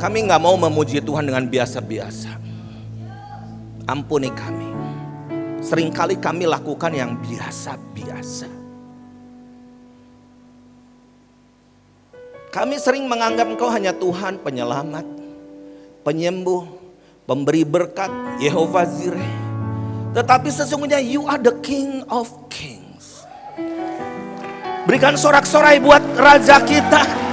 Kami nggak mau memuji Tuhan dengan biasa-biasa. Ampuni kami. Seringkali kami lakukan yang biasa-biasa. Kami sering menganggap Engkau hanya Tuhan penyelamat, penyembuh, pemberi berkat, Yehova Jireh. Tetapi sesungguhnya You are the King of Kings. Berikan sorak-sorai buat Raja kita.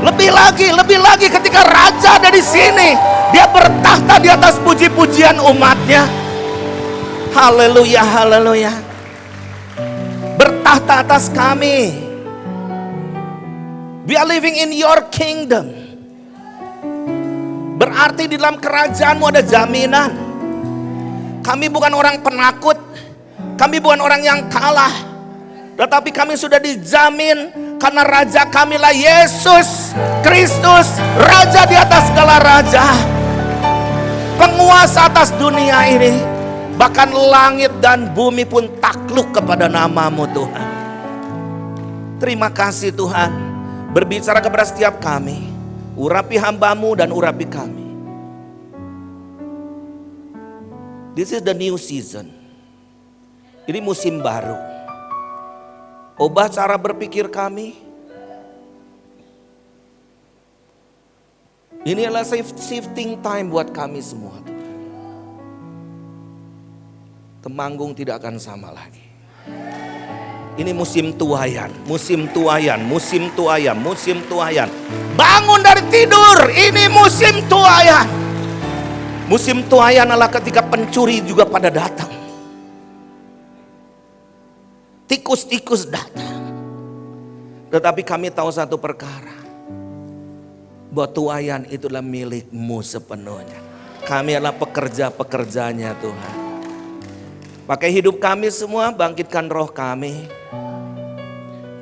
Lebih lagi ketika Raja ada di sini, Dia bertahta di atas puji-pujian umatnya. Haleluya, haleluya. Bertahta atas kami. We are living in Your kingdom. Berarti di dalam kerajaanmu ada jaminan. Kami bukan orang penakut. Kami bukan orang yang kalah. Tetapi kami sudah dijamin karena Raja kamilah Yesus Kristus, Raja di atas segala raja, penguasa atas dunia ini. Bahkan langit dan bumi pun takluk kepada nama-Mu Tuhan. Terima kasih Tuhan. Berbicara kepada setiap kami. Urapi hamba-Mu dan urapi kami. This is the new season. Ini musim baru. Ubah cara berpikir kami. Ini adalah shifting time buat kami semua. Temanggung tidak akan sama lagi. Ini musim tuayan, musim tuayan, musim tuayan, musim tuayan. Bangun dari tidur, ini musim tuayan. Musim tuayan adalah ketika pencuri juga pada datang. Tikus-tikus datang. Tetapi kami tahu satu perkara. Bahwa tuayan itulah milik-Mu sepenuhnya. Kami adalah pekerja-pekerjanya Tuhan. Pakai hidup kami semua, bangkitkan roh kami.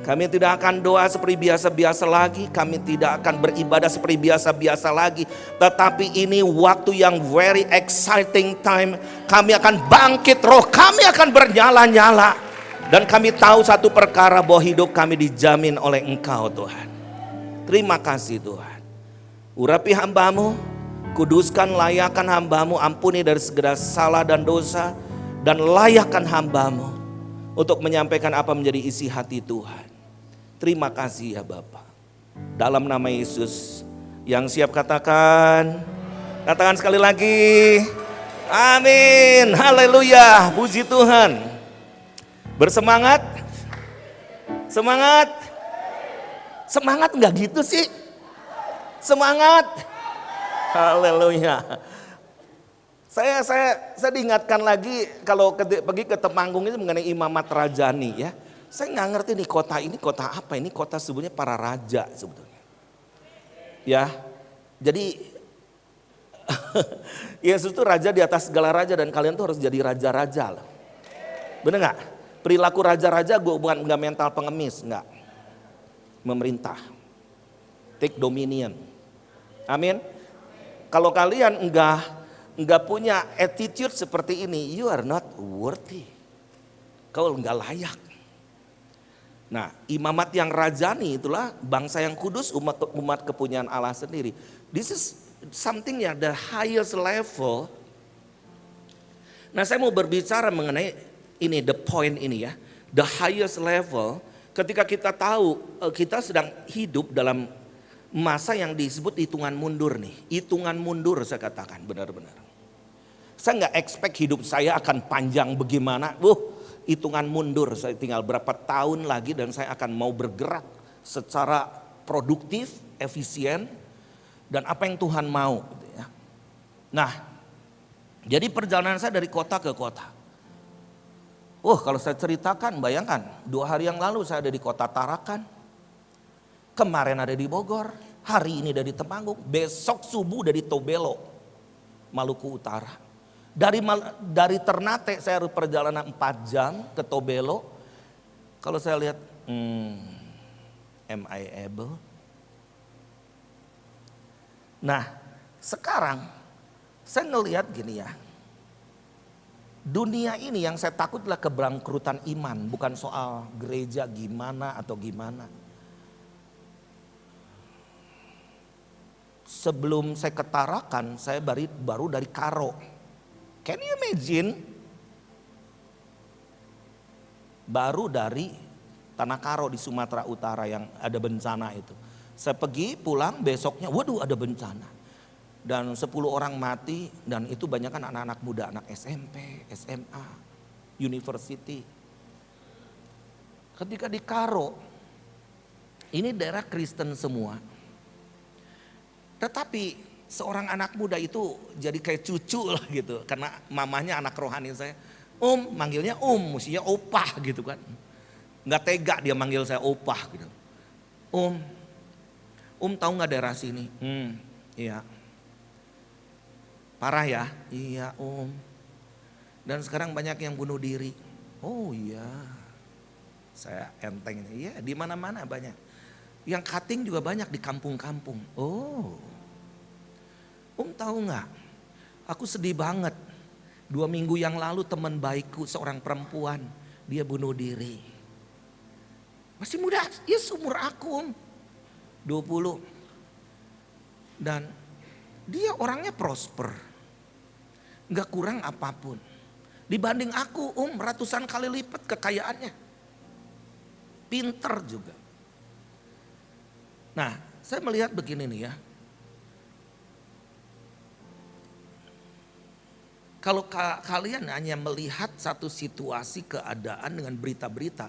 Kami tidak akan doa seperti biasa-biasa lagi. Kami tidak akan beribadah seperti biasa-biasa lagi. Tetapi ini waktu yang very exciting time. Kami akan bangkit, roh kami akan bernyala-nyala. Dan kami tahu satu perkara, bahwa hidup kami dijamin oleh Engkau Tuhan. Terima kasih Tuhan. Urapi hamba-Mu, kuduskan, layakkan hamba-Mu, ampuni dari segala salah dan dosa. Dan layakkan hamba-Mu untuk menyampaikan apa menjadi isi hati Tuhan. Terima kasih ya Bapa. Dalam nama Yesus, yang siap katakan sekali lagi, amin, haleluya, puji Tuhan. Bersemangat, semangat, semangat enggak gitu sih? Semangat, haleluya. Saya diingatkan lagi kalau pergi ke Temanggung itu mengenai imamat rajani ya. Saya nggak ngerti nih kota ini kota apa, ini kota sebetulnya para raja sebetulnya. Ya, jadi Yesus itu raja di atas segala raja dan kalian tuh harus jadi raja-raja loh. Bener nggak? Perilaku raja-raja gue bukan nggak mental pengemis, nggak. Memerintah, take dominion. Amin. Kalau kalian enggak punya attitude seperti ini, you are not worthy. Kau enggak layak. Nah, imamat yang rajani itulah bangsa yang kudus, umat kepunyaan Allah sendiri. This is something ya, the highest level. Nah, saya mau berbicara mengenai ini, the point ini ya. The highest level, ketika kita tahu kita sedang hidup dalam masa yang disebut hitungan mundur nih. Hitungan mundur saya katakan benar-benar. Saya nggak expect hidup saya akan panjang bagaimana. Hitungan mundur, saya tinggal berapa tahun lagi dan saya akan mau bergerak secara produktif, efisien, dan apa yang Tuhan mau. Gitu ya. Nah, jadi perjalanan saya dari kota ke kota. Kalau saya ceritakan, bayangkan 2 hari yang lalu saya ada di kota Tarakan. Kemarin ada di Bogor, hari ini ada di Temanggung, besok subuh dari Tobelo, Maluku Utara. Dari Ternate saya harus perjalanan 4 jam ke Tobelo. Kalau saya lihat, am I able? Nah, sekarang saya ngelihat gini ya. Dunia ini yang saya takut adalah kebangkrutan iman, bukan soal gereja gimana atau gimana. sebelum saya ke Tarakan, saya baru dari Karo. Can you imagine? Baru dari Tanah Karo di Sumatera Utara yang ada bencana itu. Saya pergi pulang besoknya, waduh ada bencana. Dan 10 orang mati dan itu banyak kan anak-anak muda, anak SMP, SMA, university. Ketika di Karo, ini daerah Kristen semua. Tetapi seorang anak muda itu jadi kayak cucu lah gitu. Karena mamanya anak rohani saya. Manggilnya mestinya opah gitu kan. Nggak tega dia manggil saya opah gitu. Tahu nggak daerah sini? Iya. Parah ya? Iya Dan sekarang banyak yang bunuh diri. Oh iya. Saya enteng. Iya di mana-mana banyak. Yang cutting juga banyak di kampung-kampung. Tahu nggak? Aku sedih banget. 2 minggu yang lalu teman baikku seorang perempuan. Dia bunuh diri. Masih muda, ya seumur aku 20. Dan dia orangnya prosper. Gak kurang apapun. Dibanding aku ratusan kali lipat kekayaannya. Pinter juga. Nah saya melihat begini nih ya. Kalau kalian hanya melihat satu situasi keadaan dengan berita-berita.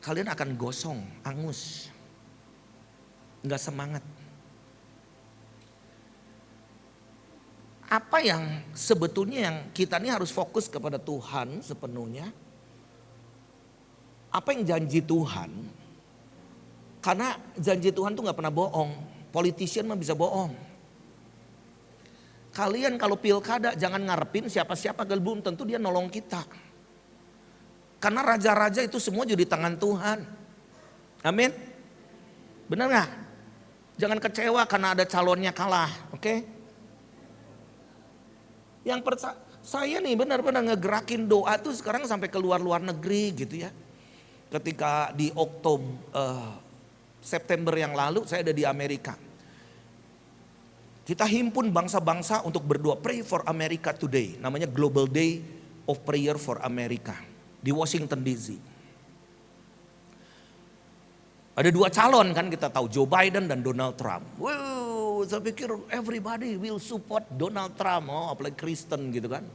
Kalian akan gosong, angus. Gak semangat. Apa yang sebetulnya yang kita ini harus fokus kepada Tuhan sepenuhnya. Apa yang janji Tuhan. Karena janji Tuhan tuh gak pernah bohong. Politician mah bisa bohong. Kalian kalau pilkada jangan ngarepin siapa-siapa, belum tentu dia nolong kita. Karena raja-raja itu semua jadi tangan Tuhan. Amin. Benar gak? Jangan kecewa karena ada calonnya kalah. Oke? Yang saya nih benar-benar ngegerakin doa tuh sekarang sampai keluar luar negeri gitu ya. Ketika di September yang lalu saya ada di Amerika. Kita himpun bangsa-bangsa untuk berdoa, pray for America today. Namanya Global Day of Prayer for America di Washington DC. Ada 2 calon kan kita tahu, Joe Biden dan Donald Trump. Saya pikir everybody will support Donald Trump, apalagi Kristen gitu kan.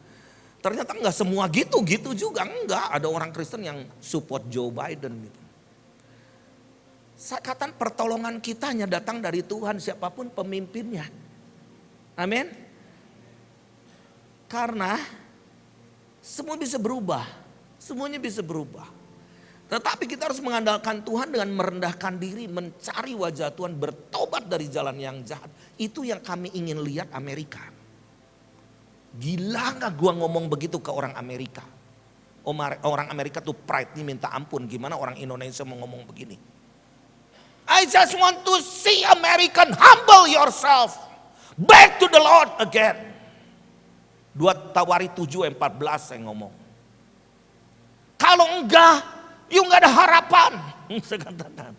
Ternyata enggak semua gitu juga, enggak. Ada orang Kristen yang support Joe Biden gitu. Kata pertolongan kita hanya datang dari Tuhan siapapun pemimpinnya. Amin. Karena semua bisa berubah, semuanya bisa berubah. Tetapi kita harus mengandalkan Tuhan dengan merendahkan diri, mencari wajah Tuhan, bertobat dari jalan yang jahat. Itu yang kami ingin lihat Amerika. Gila gak gua ngomong begitu ke orang Amerika? Orang Amerika tuh pride nih minta ampun. Gimana orang Indonesia mau ngomong begini? I just want to see American humble yourself. Back to the Lord again. 2 Tawari 7:14 saya ngomong. Kalau enggak, you gak ada harapan. Saya katakan.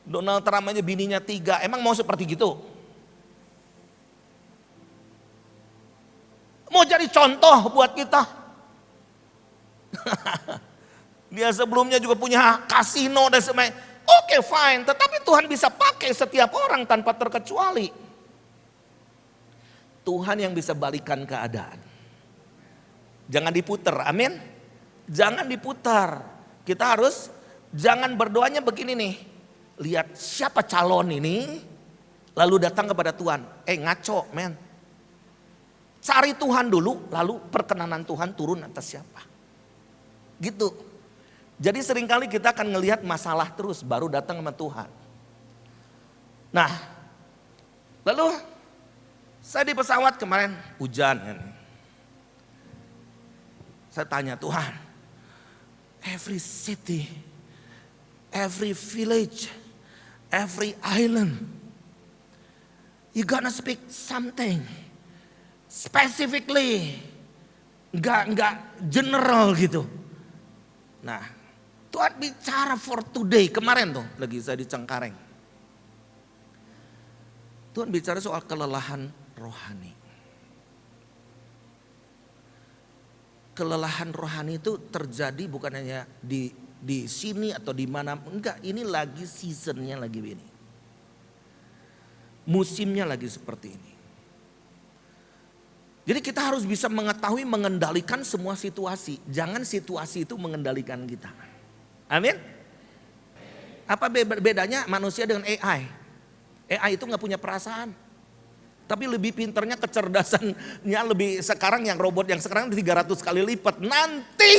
Donald Trump aja bininya 3. Emang mau seperti gitu? Mau jadi contoh buat kita? Dia sebelumnya juga punya kasino dan sebagainya. Oke, fine. Tetapi Tuhan bisa pakai setiap orang tanpa terkecuali. Tuhan yang bisa balikan keadaan. Jangan diputar, amin. Jangan diputar. Kita harus jangan berdoanya begini nih. Lihat siapa calon ini, lalu datang kepada Tuhan. Ngaco men. Cari Tuhan dulu, lalu perkenanan Tuhan turun atas siapa. Gitu. Jadi seringkali kita akan ngelihat masalah terus, baru datang sama Tuhan. Nah, lalu saya di pesawat kemarin hujan. Saya tanya Tuhan, every city, every village, every island, you gonna speak something specifically, nggak general gitu. Nah, Tuhan bicara for today kemarin tuh lagi saya di Cengkareng. Tuhan bicara soal kelelahan rohani. Kelelahan rohani itu terjadi bukan hanya di sini atau di mana, enggak, ini lagi seasonnya lagi ini. Musimnya lagi seperti ini. Jadi kita harus bisa mengetahui mengendalikan semua situasi. Jangan situasi itu mengendalikan kita. Amin. Apa bedanya manusia dengan AI? AI itu gak punya perasaan. Tapi lebih pinternya, kecerdasannya lebih sekarang, yang robot yang sekarang 300 kali lipat. Nanti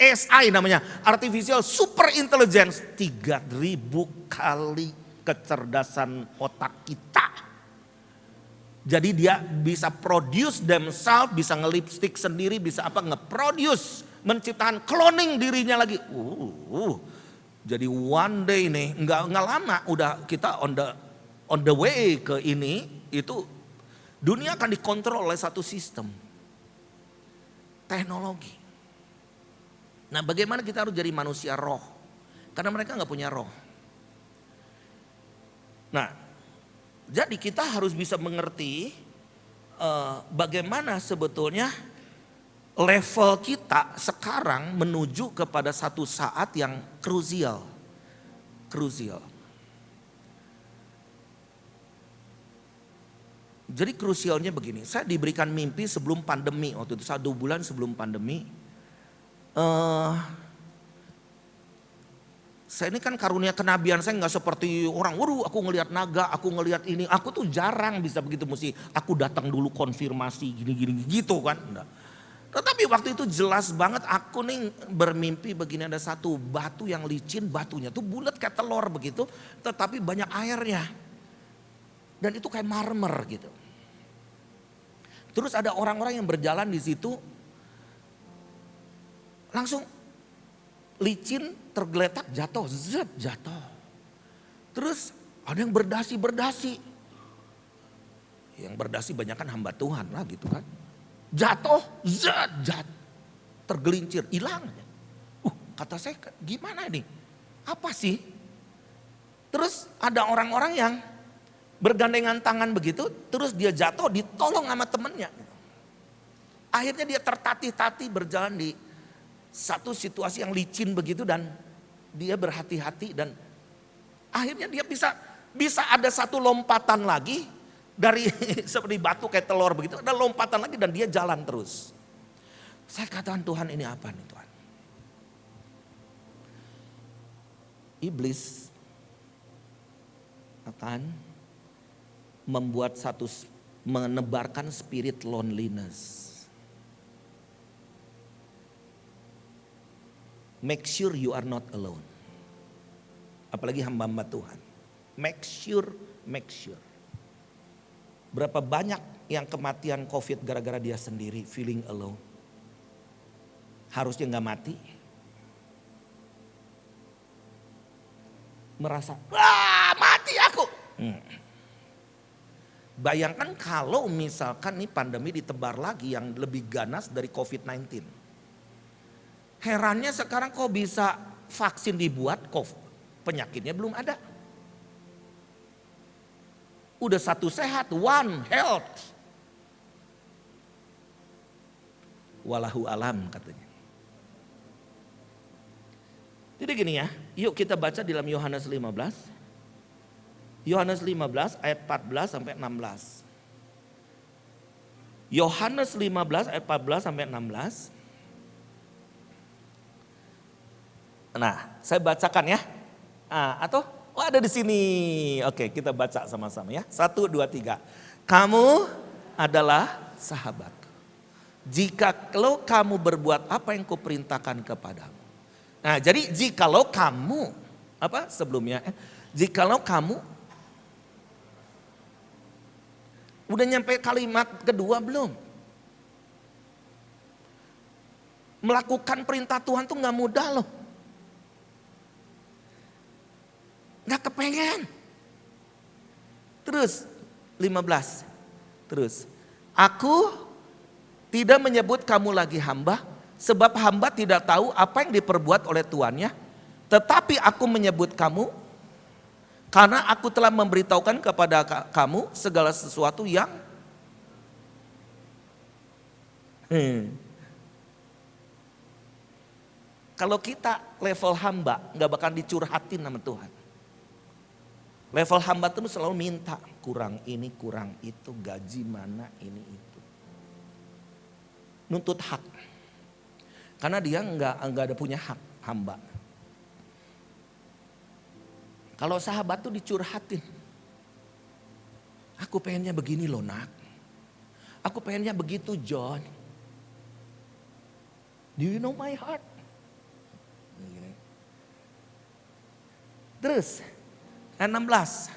ASI namanya, Artificial Super Intelligence, 3000 kali kecerdasan otak kita. Jadi dia bisa produce themselves, bisa nge-lipstick sendiri, bisa nge-produce, menciptakan cloning dirinya lagi. Jadi one day nih, nggak lama udah kita on the way ke ini, itu dunia akan dikontrol oleh satu sistem teknologi. Nah, bagaimana kita harus jadi manusia roh? Karena mereka nggak punya roh. Nah, jadi kita harus bisa mengerti bagaimana sebetulnya level kita sekarang menuju kepada satu saat yang krusial. Jadi krusialnya begini, saya diberikan mimpi sebelum pandemi, waktu itu 1 bulan sebelum pandemi. Saya ini kan karunia kenabian, saya nggak seperti orang, waduh aku ngelihat naga, aku ngelihat ini. Aku tuh jarang bisa begitu, mesti aku datang dulu konfirmasi gini-gini gitu kan. Enggak. Tetapi waktu itu jelas banget aku nih bermimpi begini, ada satu batu yang licin, batunya tuh bulat kayak telur begitu, tetapi banyak airnya. Dan itu kayak marmer gitu. Terus ada orang-orang yang berjalan di situ, langsung licin tergeletak jatuh, jatuh. Terus ada yang berdasi. Yang berdasi banyak kan hamba Tuhan lah gitu kan. Jatuh, tergelincir, hilang. Kata saya, gimana nih? Apa sih? Terus ada orang-orang yang bergandengan tangan begitu, terus dia jatuh, ditolong sama temennya. Akhirnya dia tertatih-tatih berjalan di satu situasi yang licin begitu, dan dia berhati-hati, dan akhirnya dia bisa ada satu lompatan lagi dari seperti batu kayak telur begitu, ada lompatan lagi dan dia jalan terus. Saya katakan, Tuhan ini apa nih Tuhan? Iblis akan menebarkan spirit loneliness. Make sure you are not alone. Apalagi hamba-hamba Tuhan. Make sure. Berapa banyak yang kematian COVID gara-gara dia sendiri, feeling alone. Harusnya gak mati. Merasa, mati aku. Bayangkan kalau misalkan nih pandemi ditebar lagi yang lebih ganas dari COVID-19. Herannya sekarang kok bisa vaksin dibuat, penyakitnya belum ada. Udah satu sehat, one health. Walahu alam katanya. Jadi gini ya, yuk kita baca di dalam Yohanes 15. Yohanes 15 ayat 14 sampai 16. Yohanes 15 ayat 14 sampai 16. Nah, saya bacakan ya. Atau ada di sini. Oke, kita baca sama-sama ya. 1, 2, 3. Kamu adalah sahabatku. Jikalau kamu berbuat apa yang kuperintahkan kepadamu. Nah, jadi jikalau kamu, sebelumnya? Jikalau kamu, udah nyampe kalimat kedua belum? Melakukan perintah Tuhan tuh gak mudah loh. Gak kepengen. Terus 15. Terus, aku tidak menyebut kamu lagi hamba, sebab hamba tidak tahu apa yang diperbuat oleh tuannya. Tetapi aku menyebut kamu Karena aku telah memberitahukan kepada kamu segala sesuatu yang Kalau kita level hamba, gak bakal dicurhatin sama Tuhan. Level hamba itu selalu minta, kurang ini, kurang itu, gaji mana, ini itu. Nuntut hak. Karena dia nggak ada punya hak, hamba. Kalau sahabat tuh dicurhatin. Aku pengennya begini loh nak. Aku pengennya begitu John. Do you know my heart? Terus 16.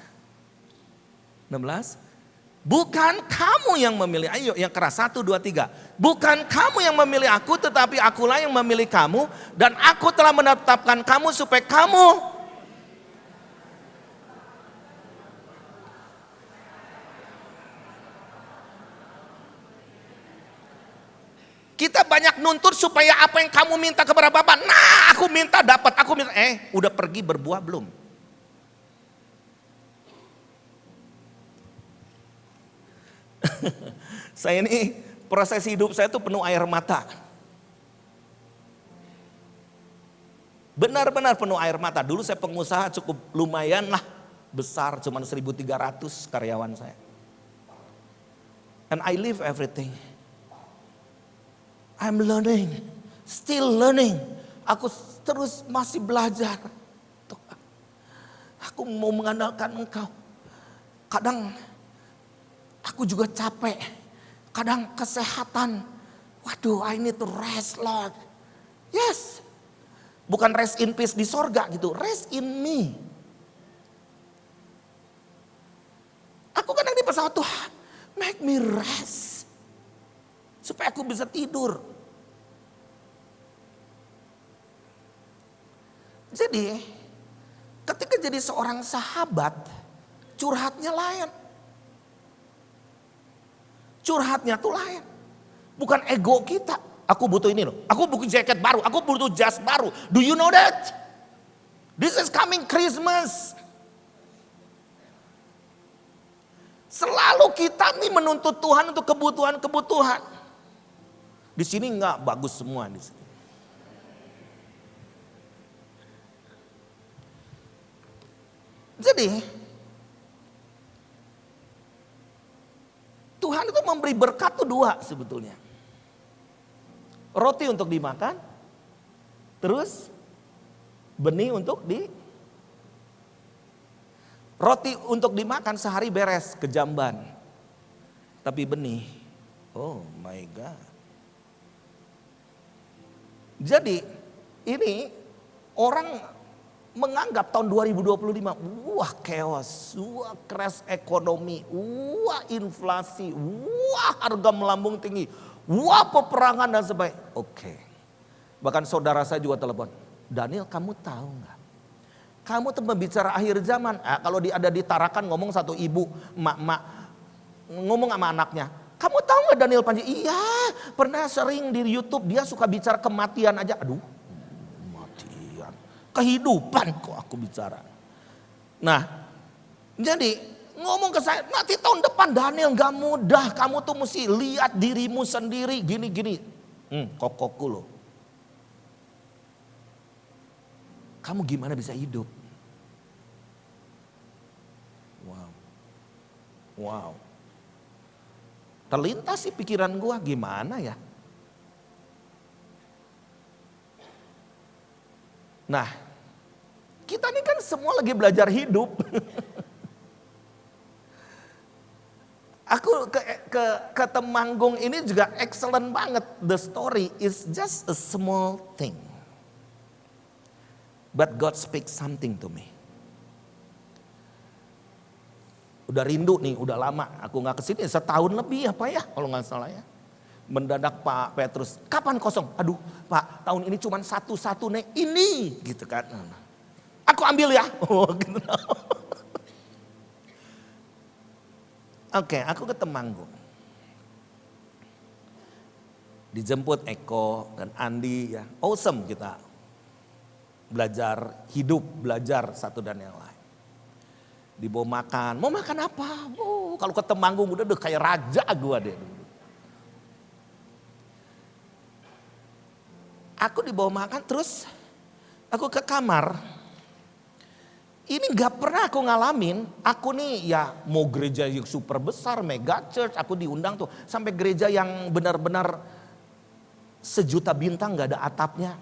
Bukan kamu yang memilih. Ayo yang keras 1, 2, 3. Bukan kamu yang memilih aku, tetapi akulah yang memilih kamu. Dan aku telah menetapkan kamu supaya kamu kita banyak nuntut supaya apa yang kamu minta kepada Bapak. Nah aku minta dapat, aku minta. Udah pergi berbuah belum? Saya ini proses hidup saya itu penuh air mata. Benar-benar penuh air mata. Dulu saya pengusaha cukup lumayan lah besar, cuma 1.300 karyawan saya. And I leave everything. I'm learning, still learning. Aku terus masih belajar. Aku mau mengandalkan Engkau. Kadang aku juga capek. Kadang kesehatan. Waduh, I need to rest, Lord. Yes. Bukan rest in peace di sorga gitu. Rest in me. Aku kadang di pesawat, Tuhan, make me rest. Supaya aku bisa tidur. Jadi, ketika jadi seorang sahabat, curhatnya lain. Curhatnya tuh lain. Bukan ego kita. Aku butuh ini loh. Aku butuh jaket baru. Aku butuh jas baru. Do you know that? This is coming Christmas. Selalu kita nih menuntut Tuhan untuk kebutuhan-kebutuhan. Di sini enggak bagus semua di sini. Jadi Tuhan itu memberi berkat tuh 2 sebetulnya. Roti untuk dimakan, terus benih untuk roti untuk dimakan sehari beres kejamban. Tapi benih, oh my God. Jadi ini orang menganggap tahun 2025, wah chaos, wah crash ekonomi, wah inflasi, wah harga melambung tinggi, wah peperangan dan sebagainya. Oke. Bahkan saudara saya juga telepon, Daniel kamu tahu nggak? Kamu tuh membicara akhir zaman. Kalau ada di Tarakan ngomong satu ibu, mak ngomong sama anaknya. Kamu tahu nggak Daniel Panji? Iya, pernah sering di YouTube dia suka bicara kematian aja. Aduh, kematian, kehidupan kok aku bicara. Nah, jadi ngomong ke saya, nanti tahun depan Daniel gak mudah. Kamu tuh mesti lihat dirimu sendiri gini-gini. Kokoku loh. Kamu gimana bisa hidup? Wow. Terlintas sih pikiran gua gimana ya. Nah, kita ini kan semua lagi belajar hidup. Aku ke Temanggung ini juga excellent banget. The story is just a small thing. But God speaks something to me. Udah rindu nih, udah lama. Aku gak kesini setahun lebih apa ya kalau gak salah ya. Mendadak Pak Petrus, kapan kosong? Aduh Pak, tahun ini cuma satu-satu nih, ini gitu kan. Aku ambil ya. Gitu. Oke, aku ke Temanggung. Dijemput Eko dan Andi ya. Awesome kita. Belajar hidup, belajar satu dan yang lain. Dibawa makan, mau makan apa? Oh, kalau ke Temanggung udah kayak raja gua deh. Aku dibawa makan terus aku ke kamar. Ini gak pernah aku ngalamin, aku nih ya mau gereja yang super besar, mega church, aku diundang tuh. Sampai gereja yang benar-benar sejuta bintang gak ada atapnya.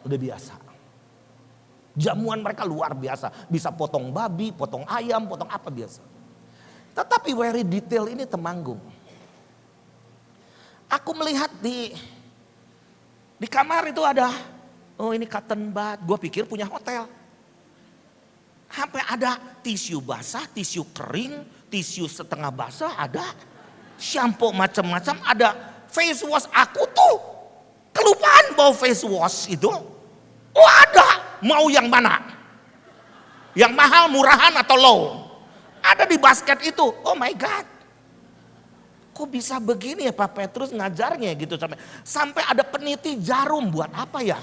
Udah biasa. Jamuan mereka luar biasa, bisa potong babi, potong ayam, potong apa biasa. Tetapi very detail ini Temanggung. Aku melihat di kamar itu ada, oh ini cotton bud, gue pikir punya hotel. Sampai ada tisu basah, tisu kering, tisu setengah basah ada. Shampoo macam-macam ada. Face wash, aku tuh kelupaan bawa face wash itu. Oh ada, mau yang mana? Yang mahal, murahan atau low? Ada di basket itu, oh my God. Kok bisa begini ya Pak Petrus ngajarnya gitu sampai ada peniti jarum buat apa ya?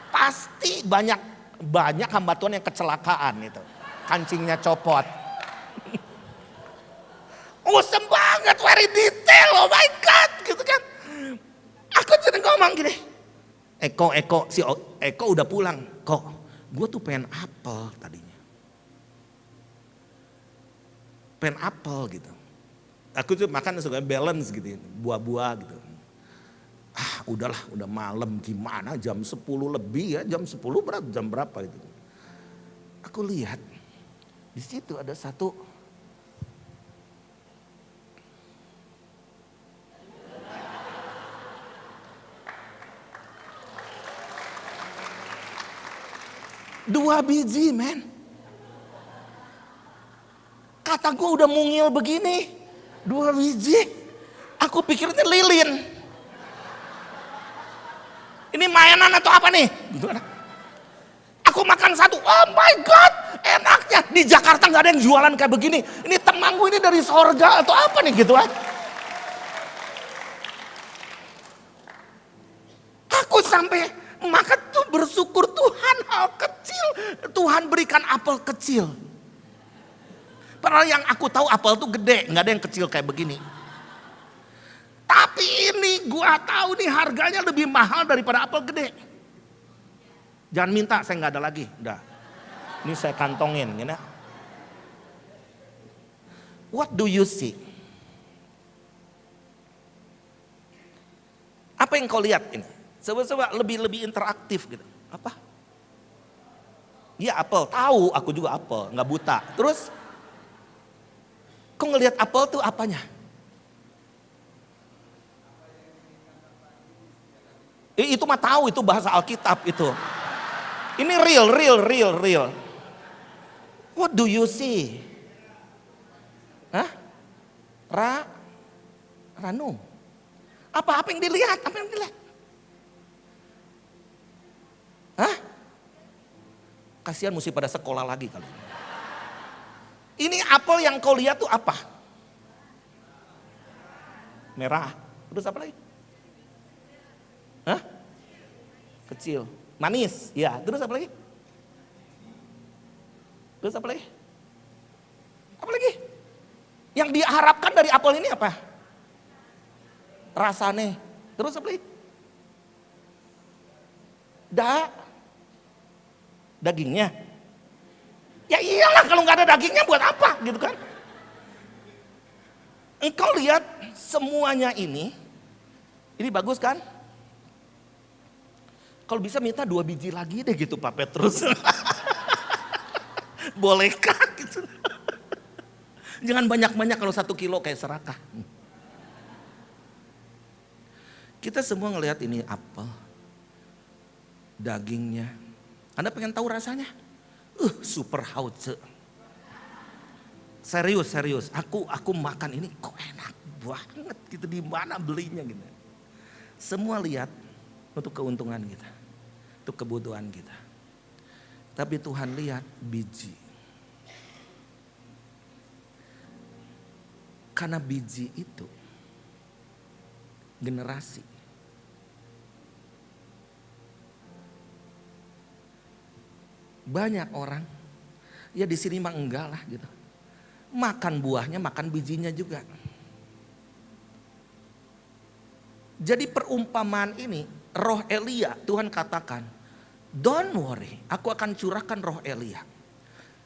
Pasti banyak hamba Tuhan yang kecelakaan itu. Kancingnya copot. Awesome banget, very detail, oh my God gitu kan. Aku jadi ngomong gini. Eko, si Eko udah pulang. Kok, gue tuh pengen apel tadinya. Pengen apel gitu. Aku tuh makan suka balance gitu, buah-buah gitu. Udahlah, udah malam gimana jam 10 lebih ya, jam 10 jam berapa itu. Aku lihat di situ ada satu dua biji men. Kata gue udah mungil begini. 2 biji. Aku pikirnya lilin. Ini mainan atau apa nih? Gitu kan. Aku makan satu. Oh my God. Enaknya. Di Jakarta gak ada yang jualan kayak begini. Ini Temanggung ini dari sorga atau apa nih gitu kan. Aku sampai makan tuh bersyukur Tuhan hal kecil. Tuhan berikan apel kecil. Padahal yang aku tahu apel tuh gede, nggak ada yang kecil kayak begini. Tapi ini gua tahu nih harganya lebih mahal daripada apel gede. Jangan minta, saya nggak ada lagi, udah. Ini saya kantongin, gitu. What do you see? Apa yang kau lihat ini? Coba lebih interaktif gitu. Apa? Iya apel, tahu aku juga apel, nggak buta. Terus kok ngelihat apel tuh apanya? Itu mah tahu, itu bahasa Alkitab itu. Ini real. What do you see? Hah? Ranum. Apa yang dilihat? Hah? Kasihan mesti pada sekolah lagi kali. Ini apel yang kau lihat tuh apa? Merah. Terus apa lagi? Hah? Kecil. Manis. Ya, terus apa lagi? Apa lagi? Yang diharapkan dari apel ini apa? Rasanya. Terus apa lagi? Dagingnya. Ya iyalah kalau nggak ada dagingnya buat apa gitu kan. Engkau lihat semuanya ini bagus kan? Kalau bisa minta 2 biji lagi deh gitu Pak Petrus. Bolehkah gitu. Jangan banyak-banyak kalau 1 kilo kayak serakah. Kita semua ngelihat ini apel. Dagingnya. Anda pengen tahu rasanya? Super hauce. Serius. Aku makan ini kok enak banget gitu, di mana belinya gitu. Semua lihat untuk keuntungan kita, untuk kebutuhan kita. Tapi Tuhan lihat biji. Karena biji itu generasi. Banyak orang Ya di sini mah enggak lah gitu. Makan buahnya, makan bijinya juga. Jadi perumpamaan ini, roh Elia, Tuhan katakan, don't worry, aku akan curahkan roh Elia.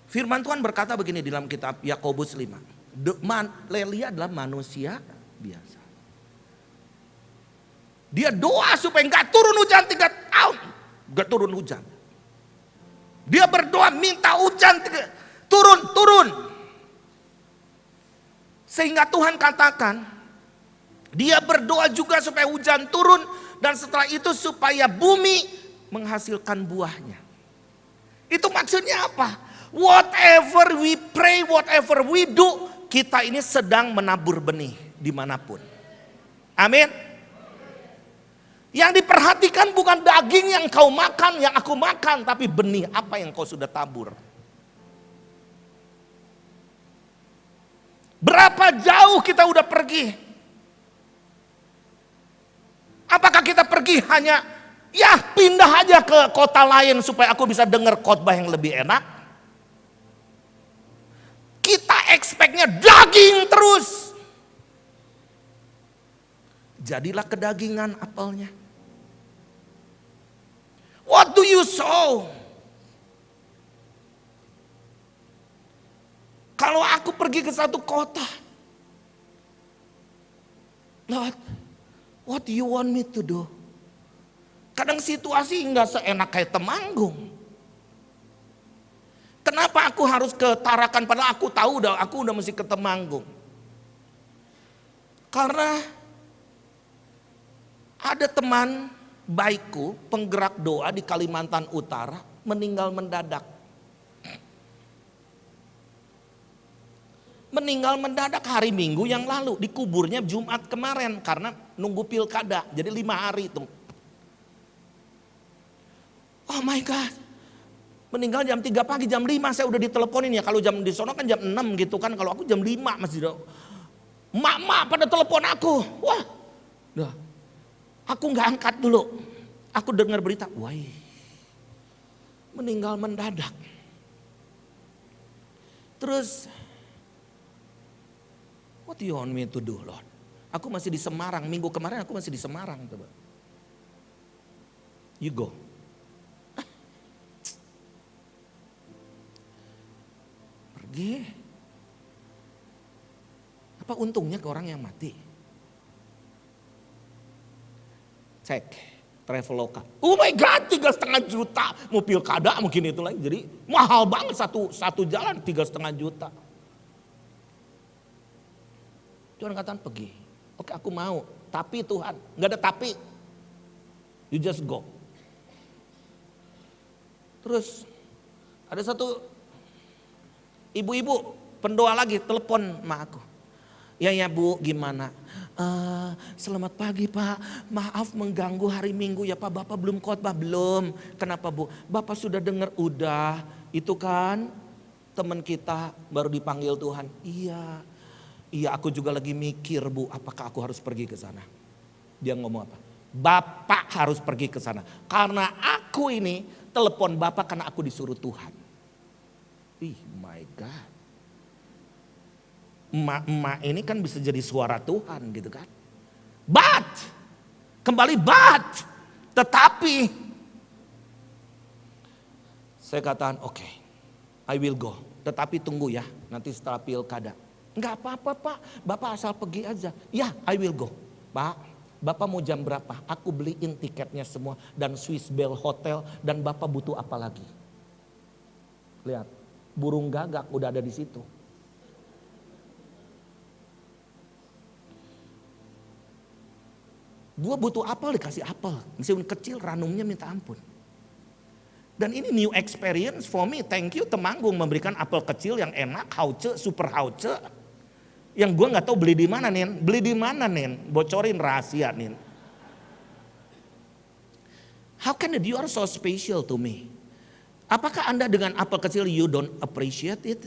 Firman Tuhan berkata begini di dalam kitab Yakobus 5. Elia adalah manusia biasa. Dia doa supaya enggak turun hujan 3 tahun. Enggak turun hujan. Dia berdoa minta hujan turun. Sehingga Tuhan katakan, dia berdoa juga supaya hujan turun. Dan setelah itu supaya bumi menghasilkan buahnya. Itu maksudnya apa? Whatever we pray, whatever we do, kita ini sedang menabur benih dimanapun. Amin. Yang diperhatikan bukan daging yang kau makan, yang aku makan, tapi benih apa yang kau sudah tabur. Berapa jauh kita udah pergi? Apakah kita pergi hanya ya pindah aja ke kota lain supaya aku bisa dengar khotbah yang lebih enak? Kita expect-nya daging terus. Jadilah kedagingan apelnya. What do you sow? Kalau aku pergi ke satu kota, Lord, what do you want me to do? Kadang situasi nggak seenak kayak Temanggung. Kenapa aku harus ke Tarakan padahal aku tahu aku udah mesti ke Temanggung? Karena ada teman baikku, penggerak doa di Kalimantan Utara, meninggal mendadak. Meninggal mendadak hari Minggu yang lalu, dikuburnya Jumat kemarin karena nunggu pilkada, jadi 5 hari itu. Oh my God, meninggal jam 3 pagi, jam 5 saya udah diteleponin ya. Kalau jam di sono kan jam 6 gitu kan, kalau aku jam 5 masih mak pada telepon aku. Wah, dah. Aku nggak angkat dulu. Aku dengar berita, wah, meninggal mendadak. Terus, what do you want me to do, Lord? Aku masih di Semarang. Minggu kemarin aku masih di Semarang, coba. You go. Pergi. Apa untungnya ke orang yang mati? Cek Traveloka. Oh my God, 3,5 juta. Mau pilkada mungkin itu lagi. Jadi mahal banget satu jalan 3,5 juta. Tuhan katakan pergi. Oke, aku mau. Tapi Tuhan, nggak ada tapi. You just go. Terus ada satu ibu-ibu pendoa lagi telepon sama aku. Ya Bu, gimana? Selamat pagi Pak, maaf mengganggu hari Minggu ya Pak, Bapak belum khotbah belum. Kenapa Bu? Bapak sudah dengar udah, itu kan teman kita baru dipanggil Tuhan. Iya aku juga lagi mikir Bu, apakah aku harus pergi ke sana? Dia ngomong apa? Bapak harus pergi ke sana. Karena aku ini telepon Bapak karena aku disuruh Tuhan. My God. Emak-emak ini kan bisa jadi suara Tuhan gitu kan. Tetapi saya katakan oke, I will go. Tetapi tunggu ya, nanti setelah pilkada. Enggak apa-apa Pak, Bapak asal pergi aja. Ya, I will go. Pak, Bapak mau jam berapa? Aku beliin tiketnya semua dan Swiss Bell Hotel, dan Bapak butuh apa lagi? Lihat, burung gagak udah ada di situ. Gua butuh apel, dikasih apel. Meskipun kecil, ranumnya minta ampun. Dan ini new experience for me. Thank you Temanggung memberikan apel kecil yang enak, hauce, super hauce. Yang gue nggak tahu beli di mana Nin. Beli di mana Nin? Bocorin rahasia Nin. How can you are so special to me? Apakah Anda dengan apel kecil you don't appreciate it?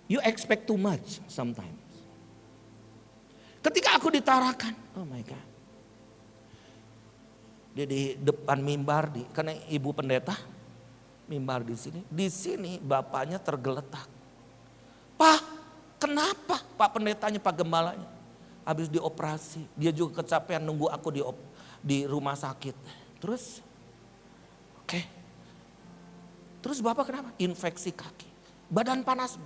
You expect too much sometimes. Ketika aku ditarakan, oh my God. di depan mimbar, karena ibu pendeta mimbar di sini. Di sini bapaknya tergeletak. Pak, kenapa? Pak pendetanya, Pak gembalanya. Habis dioperasi, dia juga kecapean nunggu aku di rumah sakit. Terus, oke. Terus bapak kenapa? Infeksi kaki. Badan panas.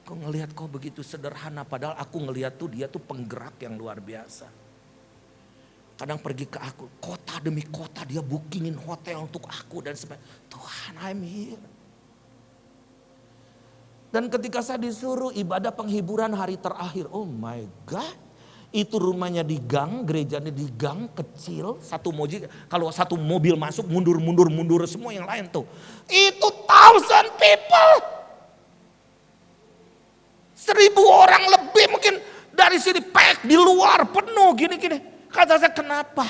Kok ngelihat kok begitu sederhana, padahal aku ngelihat tuh dia tuh penggerak yang luar biasa. Kadang pergi ke aku, kota demi kota dia bookingin hotel untuk aku dan sebagainya. Tuhan, I'm here. Dan ketika saya disuruh ibadah penghiburan hari terakhir, oh my God. Itu rumahnya di gang, gerejanya di gang kecil, kalau satu mobil masuk mundur semua yang lain tuh. Itu 1,000 people. 1,000 orang lebih mungkin dari sini pack di luar penuh gini. Kata saya, kenapa?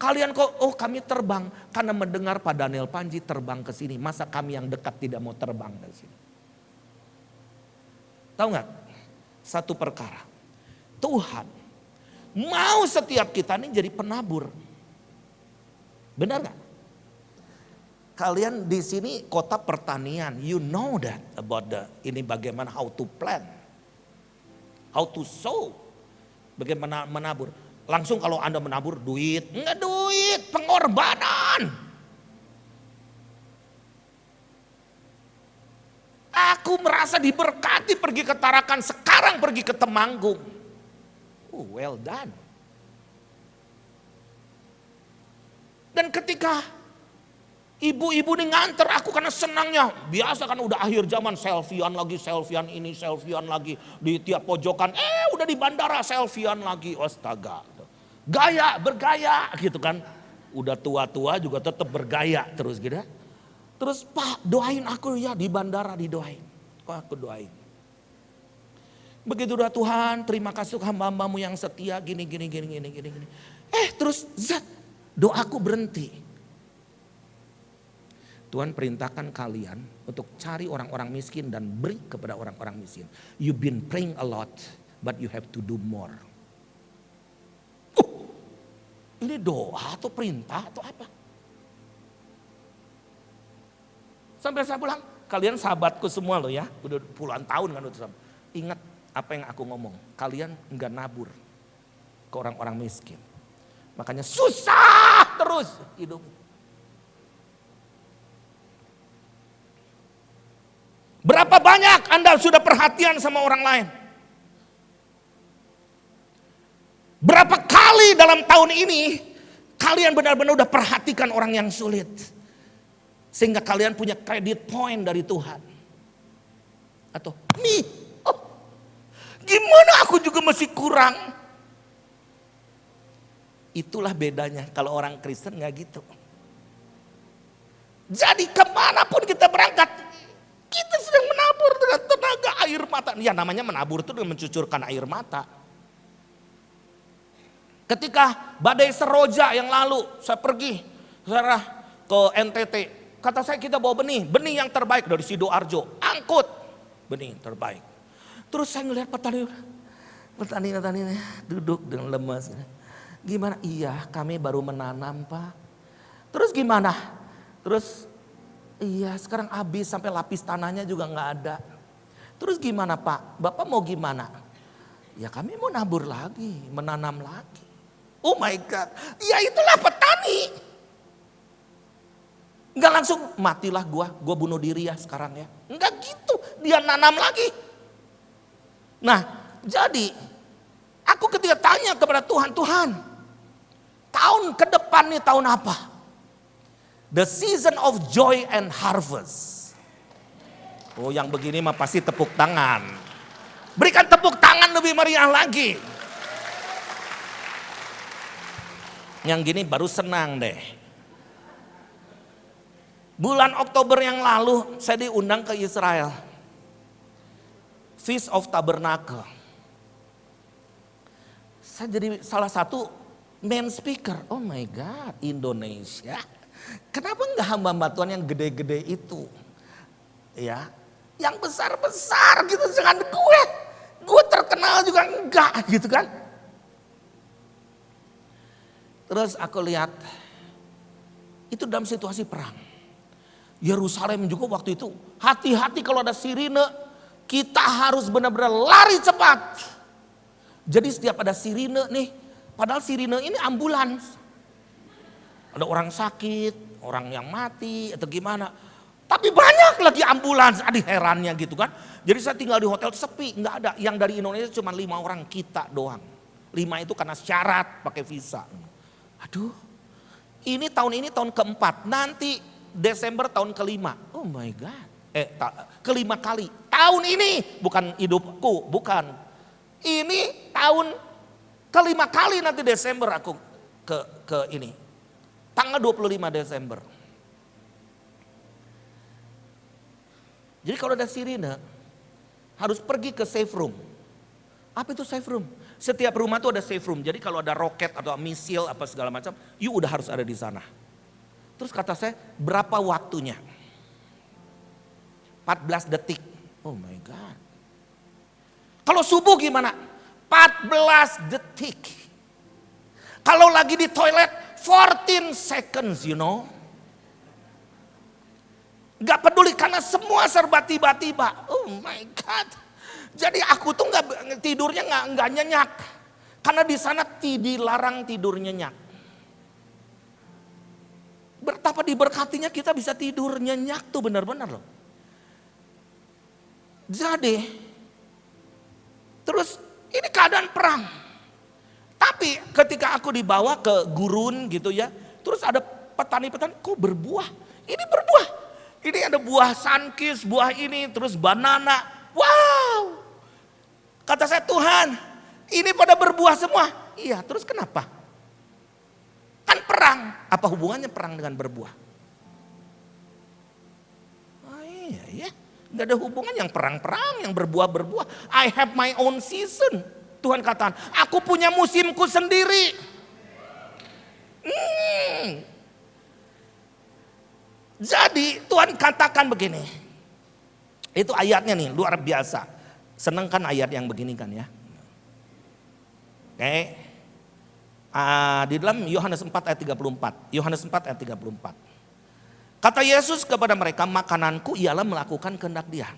Kalian kok, oh kami terbang karena mendengar Pak Daniel Panji terbang ke sini. Masa kami yang dekat tidak mau terbang ke sini? Tahu nggak? Satu perkara. Tuhan mau setiap kita ini jadi penabur. Benar nggak? Kalian di sini kota pertanian. You know that about ini bagaimana how to plant. How to sow. Bagaimana menabur. Langsung kalau Anda menabur duit. Enggak duit, pengorbanan. Aku merasa diberkati pergi ke Tarakan, sekarang pergi ke Temanggung. Well done. Dan ketika ibu-ibu ini nganter aku karena senangnya. Biasa kan udah akhir zaman selfiean lagi, selfiean ini, selfiean lagi. Di tiap pojokan, udah di bandara selfiean lagi. Astaga. Bergaya gitu kan. Udah tua-tua juga tetap bergaya terus gitu. Terus Pak doain aku ya di bandara didoain. Kok aku doain. Begitu doa Tuhan terima kasih hamba-hambamu yang setia gini. Terus doaku berhenti. Tuhan perintahkan kalian untuk cari orang-orang miskin dan beri kepada orang-orang miskin. You've been praying a lot but you have to do more. Ini doa atau perintah atau apa? Sampai saya pulang, kalian sahabatku semua loh ya. Udah puluhan tahun kan udah. Ingat apa yang aku ngomong. Kalian enggak nabur ke orang-orang miskin. Makanya susah terus hidup. Berapa banyak Anda sudah perhatian sama orang lain? Berapa kali dalam tahun ini kalian benar-benar udah perhatikan orang yang sulit. Sehingga kalian punya credit point dari Tuhan. Atau gimana aku juga masih kurang. Itulah bedanya kalau orang Kristen gak gitu. Jadi kemanapun kita berangkat, kita sedang menabur dengan tenaga air mata. Ya namanya menabur itu dengan mencucurkan air mata. Ketika badai Seroja yang lalu saya pergi ke NTT. Kata saya kita bawa benih yang terbaik dari Sidoarjo. Angkut benih terbaik. Terus saya ngelihat petani duduk dengan lemas. Gimana? Iya kami baru menanam Pak. Terus gimana? Terus iya sekarang habis sampai lapis tanahnya juga gak ada. Terus gimana Pak? Bapak mau gimana? Ya kami mau nabur lagi, menanam lagi. Oh my God, ya itulah petani. Enggak langsung matilah gua bunuh diri ya sekarang ya. Enggak gitu, dia nanam lagi. Nah jadi aku ketika tanya kepada Tuhan, tahun ke depan nih tahun apa? The season of joy and harvest. Oh yang begini mah pasti tepuk tangan. Berikan tepuk tangan lebih meriah lagi. Yang gini baru senang deh. Bulan Oktober yang lalu saya diundang ke Israel. Feast of Tabernacle. Saya jadi salah satu main speaker. Oh my God, Indonesia. Kenapa enggak hamba-hamba Tuhan yang gede-gede itu? Ya, yang besar-besar gitu dengan gue. Gue terkenal juga enggak gitu kan. Terus aku lihat itu dalam situasi perang. Yerusalem juga waktu itu hati-hati kalau ada sirine, kita harus benar-benar lari cepat. Jadi setiap ada sirine nih, padahal sirine ini ambulans. Ada orang sakit, orang yang mati atau gimana. Tapi banyak lagi ambulans, aduh herannya gitu kan. Jadi saya tinggal di hotel sepi, nggak ada. Yang dari Indonesia cuma 5 orang, kita doang. 5 itu karena syarat pakai visa. Aduh, ini tahun keempat, nanti Desember tahun kelima. Oh my God, kelima kali. Tahun ini, bukan hidupku, bukan. Ini tahun kelima kali nanti Desember aku ke ini. Tanggal 25 Desember. Jadi kalau ada sirine, harus pergi ke safe room. Apa itu safe room? Setiap rumah tuh ada safe room. Jadi kalau ada roket atau misil apa segala macam, you udah harus ada di sana. Terus kata saya, berapa waktunya? 14 detik. Oh my God. Kalau subuh gimana? 14 detik. Kalau lagi di toilet, 14 seconds, you know. Gak peduli karena semua serba tiba-tiba. Oh my God. Jadi aku tuh tidurnya nggak nyenyak. Karena di sana dilarang tidur nyenyak. Betapa diberkatinya kita bisa tidur nyenyak tuh benar-benar loh. Jadi, terus ini keadaan perang. Tapi ketika aku dibawa ke gurun gitu ya, terus ada petani-petani kok berbuah. Ini berbuah. Ini ada buah sunkist, buah ini, terus banana. Wow. Kata saya, Tuhan, ini pada berbuah semua. Iya, terus kenapa? Kan perang, apa hubungannya perang dengan berbuah? Oh iya, nggak ada hubungan yang perang-perang, yang berbuah-berbuah. I have my own season. Tuhan katakan, aku punya musimku sendiri. Jadi Tuhan katakan begini. Itu ayatnya nih, luar biasa. Seneng kan ayat yang begini kan ya. Oke. Di dalam Yohanes 4 ayat 34. Yohanes 4 ayat 34. Kata Yesus kepada mereka, makananku ialah melakukan kehendak Dia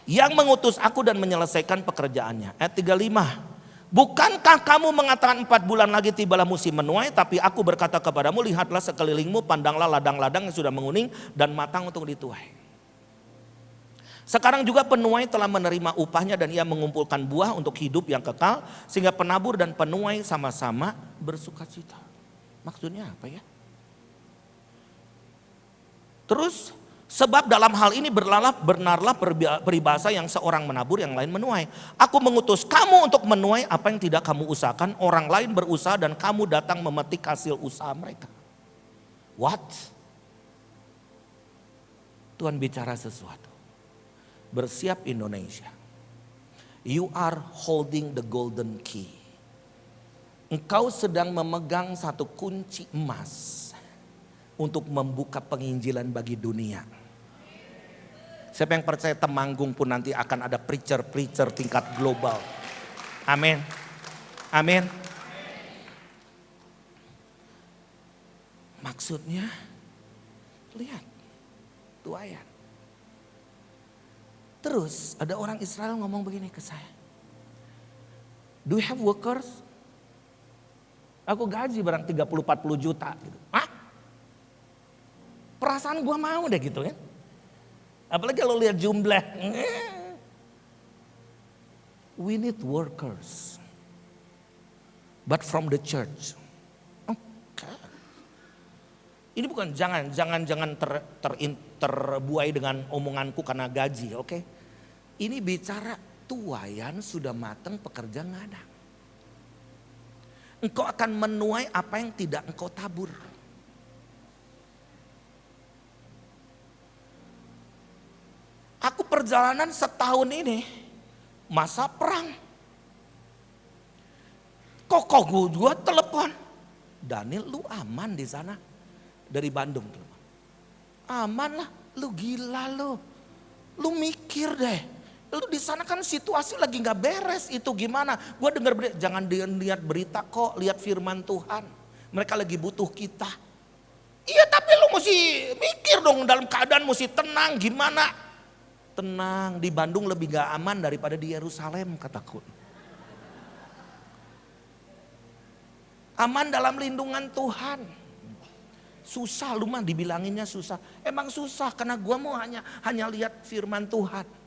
yang mengutus aku dan menyelesaikan pekerjaannya. Ayat 35. Bukankah kamu mengatakan 4 bulan lagi tibalah musim menuai, tapi aku berkata kepadamu, lihatlah sekelilingmu, pandanglah ladang-ladang yang sudah menguning dan matang untuk dituai. Sekarang juga penuai telah menerima upahnya dan ia mengumpulkan buah untuk hidup yang kekal, sehingga penabur dan penuai sama-sama bersukacita. Maksudnya apa ya? Terus sebab dalam hal ini benarlah peribahasa yang seorang menabur yang lain menuai. Aku mengutus kamu untuk menuai apa yang tidak kamu usahakan, orang lain berusaha dan kamu datang memetik hasil usaha mereka. What? Tuhan bicara sesuatu. Bersiap Indonesia. You are holding the golden key. Engkau sedang memegang satu kunci emas untuk membuka penginjilan bagi dunia. Siapa yang percaya Temanggung pun nanti akan ada preacher-preacher tingkat global. Amin. Amin. Maksudnya, lihat tuh ayat. Terus ada orang Israel ngomong begini ke saya. Do you have workers? Aku gaji barang 30-40 juta gitu. Hah? Perasaan gua mau deh gitu kan. Apalagi kalau lihat jumlah. We need workers. But from the church. Okay. Ini bukan jangan terbuai dengan omonganku karena gaji, oke? Ini bicara tuaian sudah matang, pekerja nggak ada. Engkau akan menuai apa yang tidak engkau tabur. Aku perjalanan setahun ini masa perang. Kok gue telepon, Daniel lu aman di sana dari Bandung. Aman lah, lu gila lu. Lu mikir deh. Lu di sana kan situasi lagi nggak beres, itu gimana? Gue dengar berita, jangan lihat berita kok, lihat firman Tuhan. Mereka lagi butuh kita. Iya tapi lu mesti mikir dong dalam keadaan mesti tenang gimana. Tenang, di Bandung lebih gak aman daripada di Yerusalem kataku. Aman dalam lindungan Tuhan. Susah lu mah dibilanginnya susah. Emang susah karena gua mau hanya lihat firman Tuhan.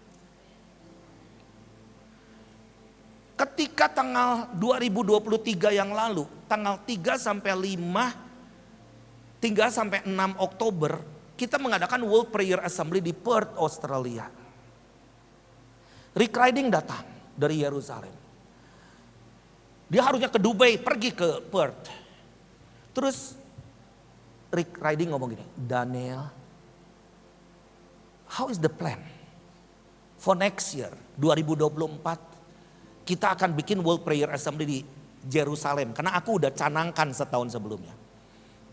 Ketika tanggal 2023 yang lalu, tanggal 3 sampai 5, 3 sampai 6 Oktober, kita mengadakan World Prayer Assembly di Perth, Australia. Rick Riding datang dari Yerusalem. Dia harusnya ke Dubai, pergi ke Perth. Terus Rick Riding ngomong gini, Daniel, how is the plan for next year, 2024? Kita akan bikin World Prayer Assembly di Jerusalem. Karena aku udah canangkan setahun sebelumnya.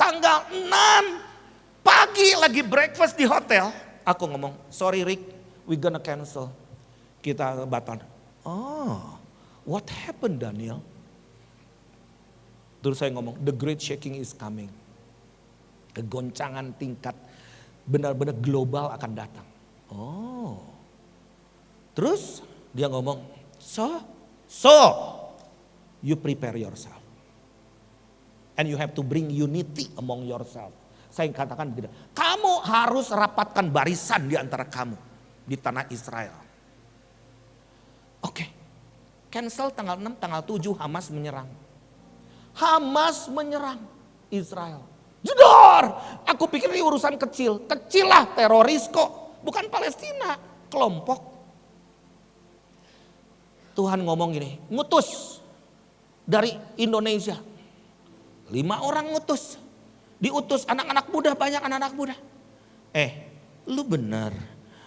Tanggal 6 pagi lagi breakfast di hotel. Aku ngomong, sorry Rick, we gonna cancel. Kita batal. Oh, what happened Daniel? Terus saya ngomong, the great shaking is coming. Kegoncangan tingkat benar-benar global akan datang. Oh. Terus dia ngomong, So, you prepare yourself. And you have to bring unity among yourself. Saya katakan begitu. Kamu harus rapatkan barisan di antara kamu di tanah Israel. Oke. Cancel tanggal 6, tanggal 7 Hamas menyerang. Hamas menyerang Israel. Jedor! Aku pikir ini urusan kecil. Kecil lah teroris kok. Bukan Palestina. Kelompok. Tuhan ngomong gini, ngutus dari Indonesia. 5 orang ngutus. Diutus anak-anak muda, banyak anak-anak muda. Lu bener.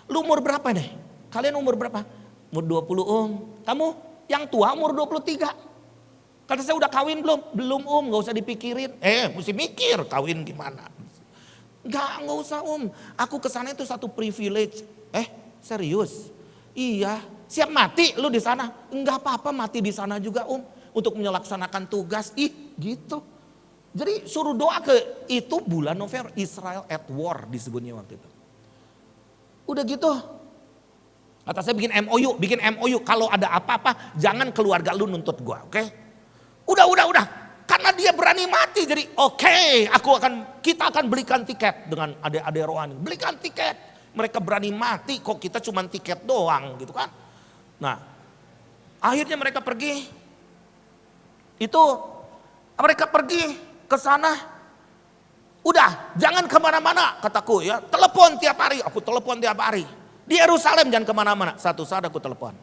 Lu umur berapa nih? Kalian umur berapa? Umur 20 Kamu yang tua umur 23. Kata saya udah kawin belum? Belum gak usah dipikirin. Mesti mikir kawin gimana. Gak usah Aku kesana itu satu privilege. Serius? Iya. Siap mati lu di sana? Enggak apa-apa mati di sana juga untuk melaksanakan tugas. Gitu. Jadi suruh doa ke itu bulan November Israel at war disebutnya waktu itu. Udah gitu. Kata saya bikin MOU. Kalau ada apa-apa jangan keluarga lu nuntut gua, oke? Udah. Karena dia berani mati jadi kita akan belikan tiket dengan adik-adik rohani. Belikan tiket. Mereka berani mati kok kita cuma tiket doang gitu kan. Nah, akhirnya mereka pergi. Mereka pergi ke sana. Udah, jangan kemana-mana kataku ya. Telepon tiap hari, aku telepon tiap hari. Di Yerusalem jangan kemana-mana. Satu saat aku telepon.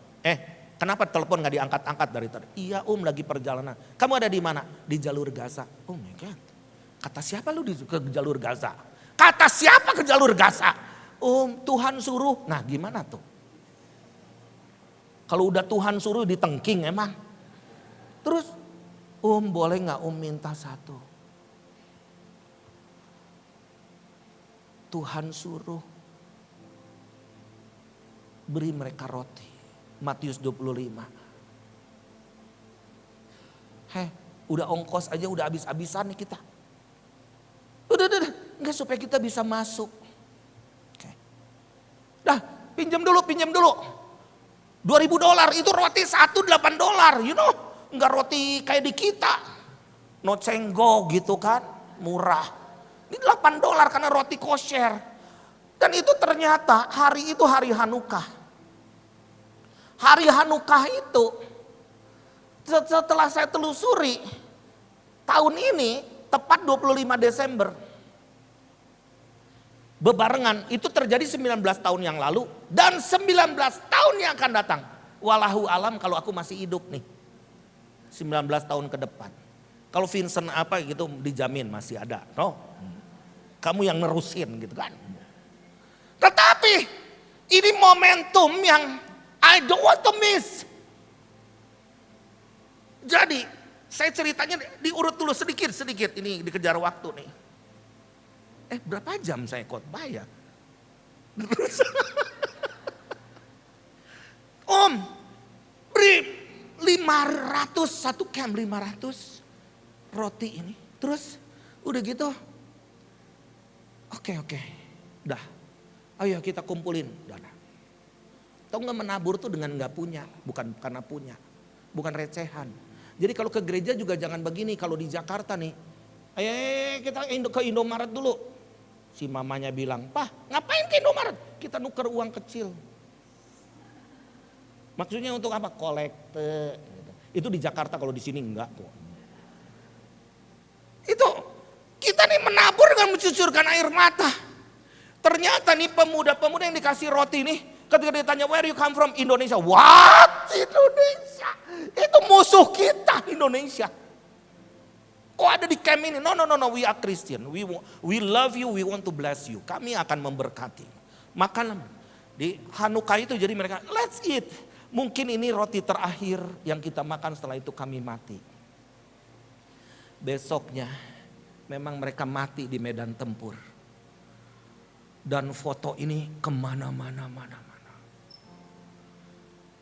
Kenapa telepon gak diangkat-angkat dari tadi? Iya lagi perjalanan. Kamu ada di mana? Di jalur Gaza. Oh my God. Kata siapa lu ke jalur Gaza? Kata siapa ke jalur Gaza? Tuhan suruh. Nah gimana tuh? Kalau udah Tuhan suruh ditengking emang. Terus boleh gak minta satu? Tuhan suruh beri mereka roti. Matius 25. Udah ongkos aja udah habis-habisan nih kita. Udah. Enggak supaya kita bisa masuk. Dah pinjam dulu. $2.000 itu roti $1 $8, you know. Enggak roti kayak di kita. No cenggo gitu kan, murah. Ini $8 karena roti kosher. Dan itu ternyata hari itu hari Hanukkah. Hari Hanukkah itu setelah saya telusuri tahun ini tepat 25 Desember. Bebarengan itu terjadi 19 tahun yang lalu dan 19 tahun yang akan datang. Walahu alam kalau aku masih hidup nih. 19 tahun ke depan. Kalau Vincent apa gitu dijamin masih ada. No? Kamu yang nerusin gitu kan. Tetapi ini momentum yang I don't want to miss. Jadi saya ceritanya diurut dulu sedikit ini dikejar waktu nih. Berapa jam saya khotbah ya? Beri 500 satu camp 500 roti ini. Terus udah gitu, oke, dah, ayo kita kumpulin dana. Tahu nggak, menabur tuh dengan nggak punya, bukan karena punya, bukan recehan. Jadi kalau ke gereja juga jangan begini. Kalau di Jakarta nih, ayo kita ke Indomaret dulu. Si mamanya bilang, "Pah, ngapain ke Indomaret? Kita nuker uang kecil." Maksudnya untuk apa? Kolekte. Itu di Jakarta, kalau di sini enggak kok. Itu kita nih menabur dengan mencucurkan air mata. Ternyata nih pemuda-pemuda yang dikasih roti nih, ketika ditanya where you come from, Indonesia. What? Indonesia? Itu musuh kita, Indonesia. Kok ada di camp ini? No, we are Christian. We love you, we want to bless you. Kami akan memberkati. Makan di Hanukkah itu, jadi mereka let's eat. Mungkin ini roti terakhir yang kita makan, setelah itu kami mati. Besoknya memang mereka mati di medan tempur. Dan foto ini kemana-mana.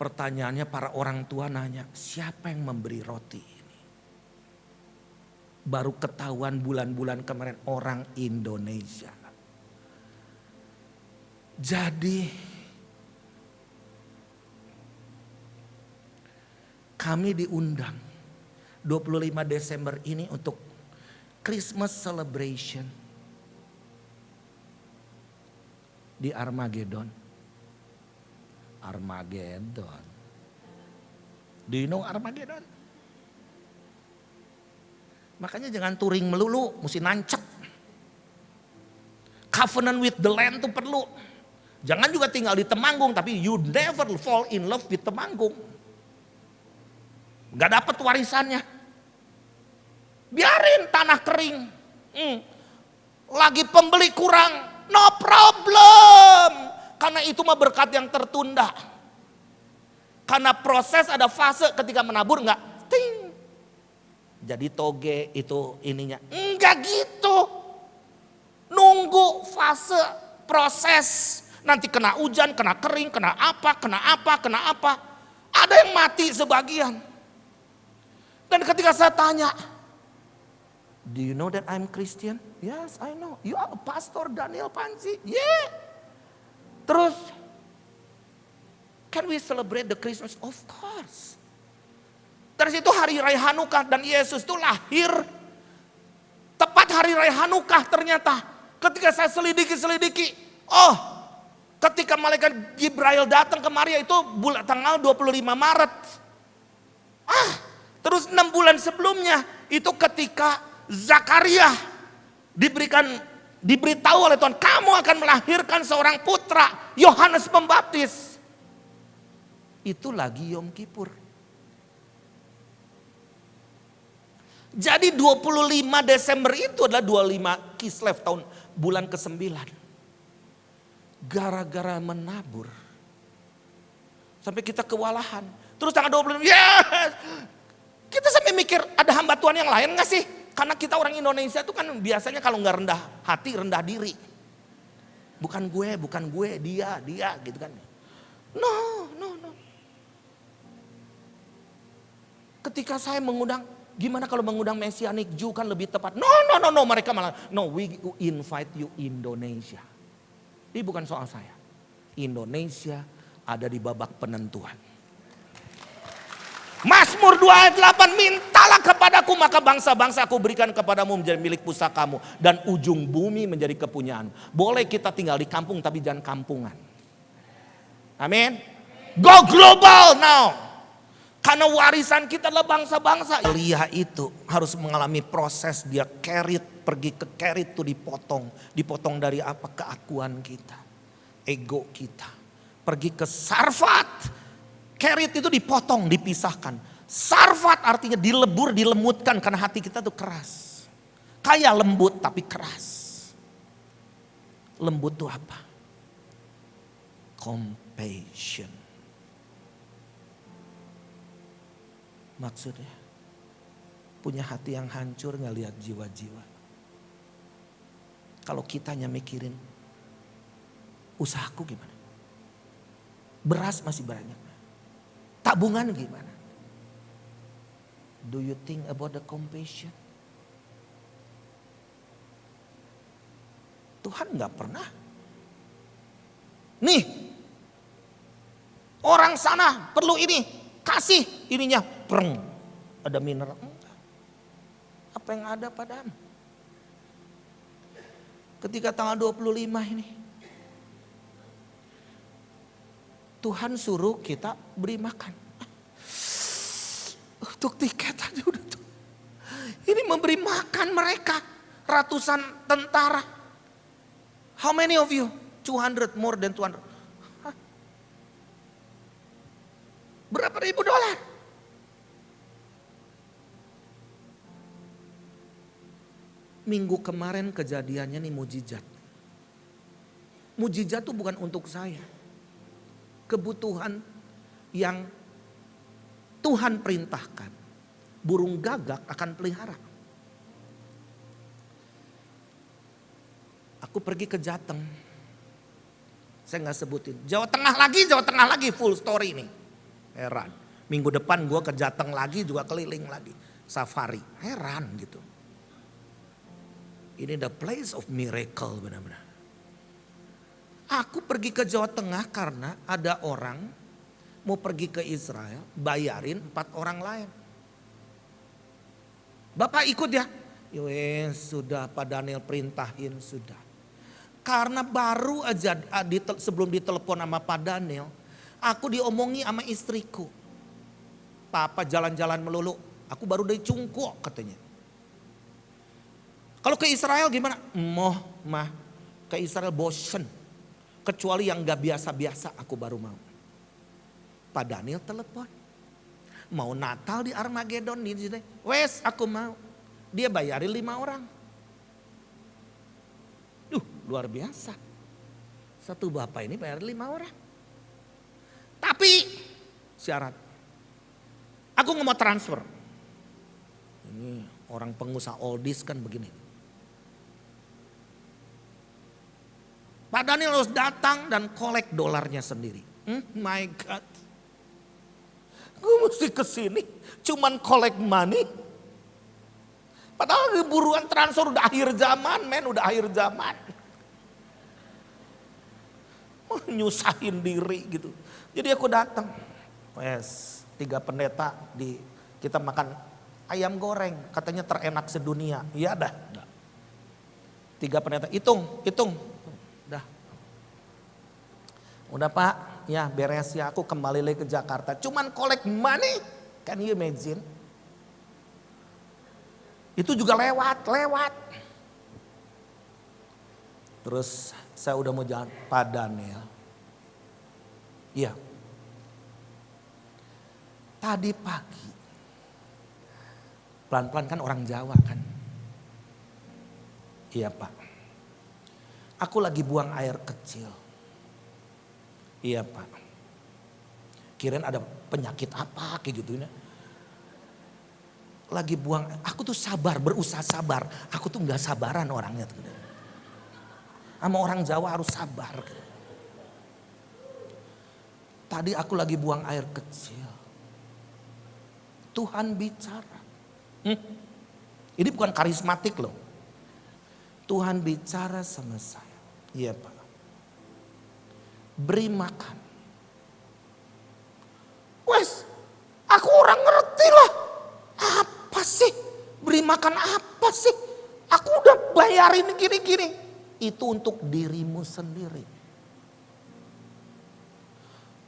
Pertanyaannya, para orang tua nanya, siapa yang memberi roti ini? Baru ketahuan bulan-bulan kemarin, orang Indonesia. Jadi kami diundang 25 Desember ini untuk Christmas celebration di Armageddon. Do you know Armageddon? Makanya jangan touring melulu, mesti nancep. Covenant with the land tuh perlu. Jangan juga tinggal di Temanggung, tapi you never fall in love with Temanggung. Gak dapat warisannya. Biarin tanah kering. Lagi pembeli kurang, no problem. Karena itu mah berkat yang tertunda. Karena proses ada fase ketika menabur, enggak ting. Jadi toge itu ininya. Enggak gitu. Nunggu fase proses. Nanti kena hujan, kena kering, kena apa. Ada yang mati sebagian. Dan ketika saya tanya, do you know that I'm Christian? Yes, I know. You are Pastor Daniel Panji? Yeah. Terus, can we celebrate the Christmas? Of course. Dari situ hari raya Hanukkah, dan Yesus itu lahir tepat hari raya Hanukkah ternyata. Ketika saya selidiki, oh, ketika malaikat Jibril datang ke Maria itu tanggal 25 Maret. Terus 6 bulan sebelumnya itu ketika Zakaria diberitahu oleh Tuhan, kamu akan melahirkan seorang putra, Yohanes Pembaptis. Itu lagi Yom Kippur. Jadi 25 Desember itu adalah 25 Kislev, tahun bulan ke-9. Gara-gara menabur. Sampai kita kewalahan. Terus tanggal 25, yes. Kita sampai mikir, ada hamba Tuhan yang lain gak sih? Karena kita orang Indonesia itu kan biasanya kalau gak rendah hati, rendah diri. Bukan gue, dia gitu kan. No. Ketika saya mengundang, gimana kalau mengundang Messianic Jew kan lebih tepat. No. Mereka malah, no, we invite you Indonesia. Ini bukan soal saya. Indonesia ada di babak penentuan. Mazmur 2 ayat 8, mintalah kepadaku maka bangsa-bangsa aku berikan kepadamu menjadi milik pusakamu. Dan ujung bumi menjadi kepunyaan. Boleh kita tinggal di kampung tapi jangan kampungan. Amin. Go global now. Karena warisan kita adalah bangsa-bangsa. Elia itu harus mengalami proses, dia kerit, pergi ke kerit itu dipotong. Dipotong dari apa? Keakuan kita, ego kita. Pergi ke Sarfat, kerit itu dipotong, dipisahkan. Sarfat artinya dilebur, dilemutkan karena hati kita tuh keras. Kayak lembut tapi keras. Lembut itu apa? Compassion. Maksudnya punya hati yang hancur, gak lihat jiwa-jiwa. Kalau kita hanya mikirin usahaku gimana, beras masih banyak, tabungan gimana. Do you think about the compassion? Tuhan gak pernah. Nih, orang sana perlu ini, kasih ininya, preng, ada mineral. Enggak. Apa yang ada padamu? Ketika tanggal 25 ini, Tuhan suruh kita beri makan. Untuk tiket aja udah tuh. Ini memberi makan mereka, ratusan tentara. How many of you? 200, more than 200. Hah? Berapa ribu dolar? Minggu kemarin kejadiannya nih mujizat. Mujizat itu bukan untuk saya. Kebutuhan yang Tuhan perintahkan. Burung gagak akan pelihara. Aku pergi ke Jateng. Saya gak sebutin. Jawa Tengah lagi full story nih. Heran. Minggu depan gue ke Jateng lagi juga keliling lagi. Safari. Heran gitu. Ini the place of miracle benar-benar. Aku pergi ke Jawa Tengah karena ada orang mau pergi ke Israel, bayarin 4 orang lain. Bapak ikut ya? Yowes, sudah Pak Daniel perintahin sudah. Karena baru aja sebelum ditelepon sama Pak Daniel, aku diomongi sama istriku. Papa jalan-jalan melulu, aku baru dari Cungkuok katanya. Kalau ke Israel gimana? Mah, ke Israel bosen. Kecuali yang gak biasa-biasa aku baru mau. Pak Daniel telepon. Mau Natal di Armageddon di sini. Wes aku mau. Dia bayarin 5 orang. Luar biasa. Satu bapak ini bayar 5 orang. Tapi syarat. Aku gak mau transfer. Ini orang pengusaha oldies kan begini. Pak Daniel harus datang dan kolek dolarnya sendiri. My God. Gue mesti kesini cuman kolek money. Padahal buruan transfer udah akhir zaman men, udah akhir zaman. Nyusahin diri gitu. Jadi aku datang. Wes, 3 pendeta kita makan ayam goreng. Katanya terenak sedunia. Iya dah. 3 pendeta, hitung. Udah Pak, ya beres ya, aku kembali lagi ke Jakarta. Cuman collect money, can you imagine? Itu juga lewat. Terus saya udah mau jalan, Pak Daniel. Iya. Tadi pagi, pelan-pelan kan orang Jawa kan. Iya Pak. Aku lagi buang air kecil. Iya Pak. Kirain ada penyakit apa kayak gitu ya. Lagi buang, aku tuh sabar, berusaha sabar. Aku tuh gak sabaran orangnya. Sama orang Jawa harus sabar. Tadi aku lagi buang air kecil. Tuhan bicara. Ini bukan karismatik loh. Tuhan bicara sama saya. Iya Pak. Beri makan. Wes, aku orang ngerti lah. Apa sih? Beri makan apa sih? Aku udah bayarin gini-gini. Itu untuk dirimu sendiri.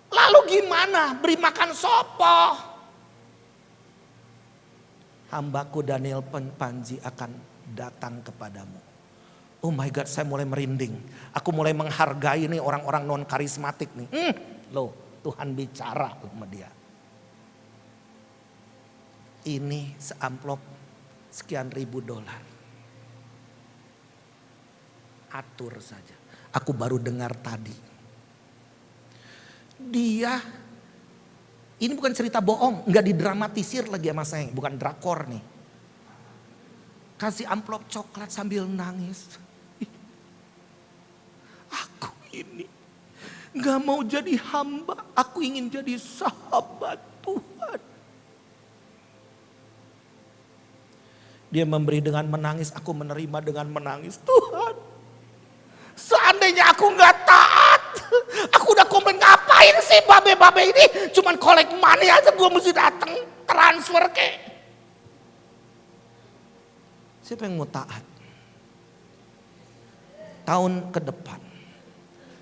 Lalu gimana? Beri makan sopo? Hambaku Daniel Panji akan datang kepadamu. Oh my God, saya mulai merinding. Aku mulai menghargai nih orang-orang non karismatik nih. Loh, Tuhan bicara sama dia. Ini seamplop sekian ribu dolar. Atur saja. Aku baru dengar tadi. Dia, ini bukan cerita bohong, nggak didramatisir lagi sama saya, bukan drakor nih. Kasih amplop coklat sambil nangis. Aku ini gak mau jadi hamba, aku ingin jadi sahabat Tuhan. Dia memberi dengan menangis, aku menerima dengan menangis. Tuhan, seandainya aku nggak taat, aku udah komplain, ngapain sih babe-babe ini, cuman collect money aja gue mesti datang transfer kek. Siapa yang mau taat? Tahun ke depan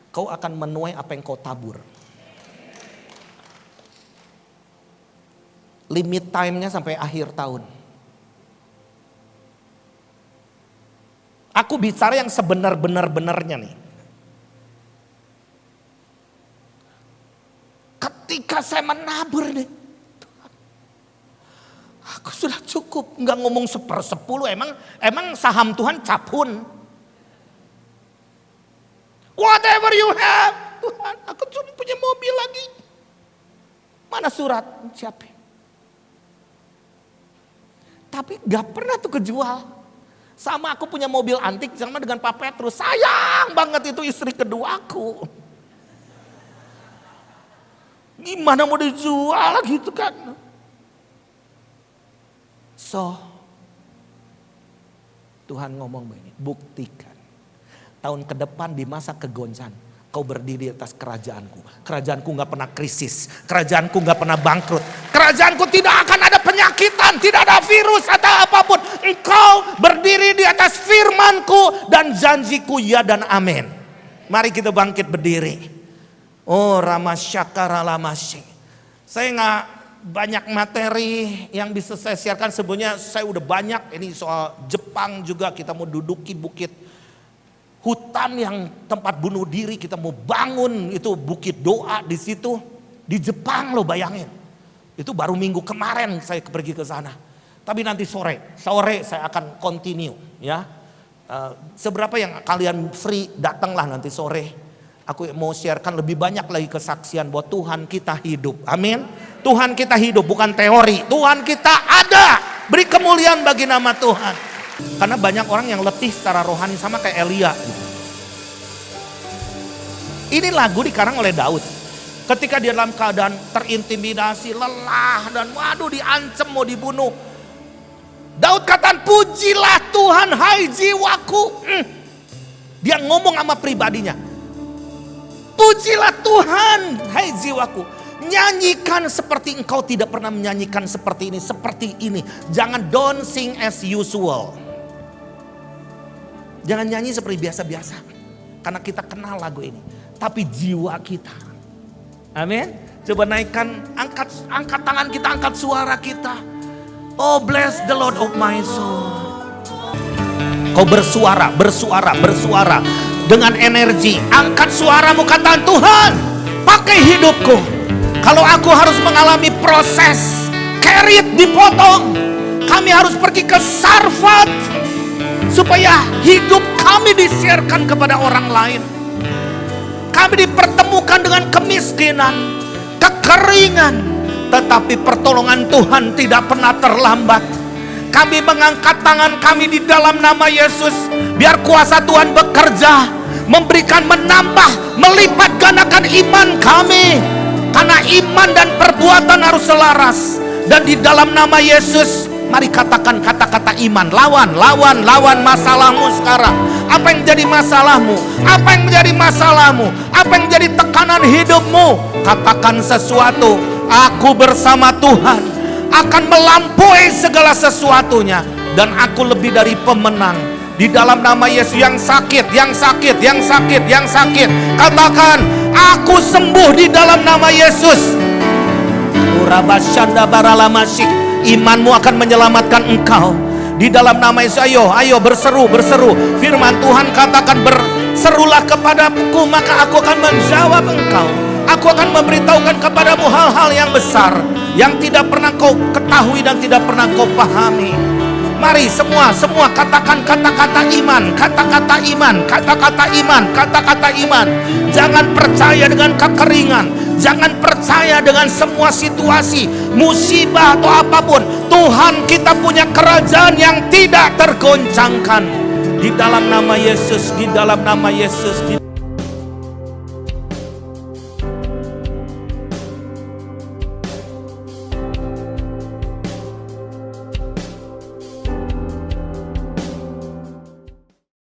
kau akan menuai apa yang kau tabur. Limit time-nya sampai akhir tahun. Aku bicara yang sebenar-benar-benarnya nih. Ketika saya menabur nih, aku sudah cukup. Nggak ngomong 1/10, emang saham Tuhan capun. Whatever you have, Tuhan, aku cuma punya mobil lagi. Mana surat? Siapa? Tapi gak pernah tuh kejual. Sama aku punya mobil antik sama dengan Pak Petrus. Sayang banget itu istri keduaku. Gimana mau dijual gitu kan. So, Tuhan ngomong begini, buktikan. Tahun ke depan di masa kegoncangan, kau berdiri di atas kerajaanku. Kerajaanku gak pernah krisis. Kerajaanku gak pernah bangkrut. Kerajaanku tidak akan ada penyakitan. Tidak ada virus atau apapun. Engkau berdiri di atas firmanku dan janjiku, ya dan amin. Mari kita bangkit berdiri. Oh Ramasyakara Lamasyi. Saya gak banyak materi yang bisa saya siarkan. Sebenarnya saya udah banyak. Ini soal Jepang juga, kita mau duduki bukit hutan yang tempat bunuh diri, kita mau bangun itu bukit doa di situ. Di Jepang lo bayangin. Itu baru minggu kemarin saya pergi ke sana. Tapi nanti sore saya akan continue ya. Seberapa yang kalian free datanglah nanti sore. Aku mau sharekan lebih banyak lagi kesaksian bahwa Tuhan kita hidup. Amin. Tuhan kita hidup bukan teori. Tuhan kita ada. Beri kemuliaan bagi nama Tuhan. Karena banyak orang yang letih secara rohani sama kayak Elia. Ini lagu dikarang oleh Daud. Ketika dia dalam keadaan terintimidasi, lelah dan waduh diancam mau dibunuh. Daud katakan, pujilah Tuhan hai jiwaku. Dia ngomong sama pribadinya. Pujilah Tuhan hai jiwaku. Nyanyikan seperti engkau tidak pernah menyanyikan seperti ini. Jangan don't sing as usual. Jangan nyanyi seperti biasa-biasa. Karena kita kenal lagu ini. Tapi jiwa kita. Amin. Coba naikkan, angkat tangan kita, angkat suara kita. Oh bless the Lord of my soul. Kau bersuara. Dengan energi. Angkat suaramu, katakan Tuhan. Pakai hidupku. Kalau aku harus mengalami proses. Kerit dipotong. Kami harus pergi ke Sarfat. Supaya hidup kami disiarkan kepada orang lain. Kami dipertemukan dengan kemiskinan, kekeringan. Tetapi pertolongan Tuhan tidak pernah terlambat. Kami mengangkat tangan kami di dalam nama Yesus. Biar kuasa Tuhan bekerja. Memberikan, menambah, melipat gandakan iman kami. Karena iman dan perbuatan harus selaras. Dan di dalam nama Yesus, mari katakan kata-kata iman. Lawan masalahmu sekarang. Apa yang menjadi masalahmu? Apa yang menjadi masalahmu? Apa yang menjadi tekanan hidupmu? Katakan sesuatu. Aku bersama Tuhan akan melampaui segala sesuatunya. Dan aku lebih dari pemenang. Di dalam nama Yesus, yang sakit. Katakan, aku sembuh di dalam nama Yesus. Urabasyanda baralamasik. Imanmu akan menyelamatkan engkau. Di dalam nama Yesus, ayo berseru. Firman Tuhan katakan, berserulah kepadaku, maka aku akan menjawab engkau. Aku akan memberitahukan kepadamu hal-hal yang besar, yang tidak pernah kau ketahui dan tidak pernah kau pahami. Mari semua katakan kata-kata iman. Jangan percaya dengan kekeringan. Jangan percaya dengan semua situasi, musibah atau apapun. Tuhan kita punya kerajaan yang tidak tergoncangkan. Di dalam nama Yesus,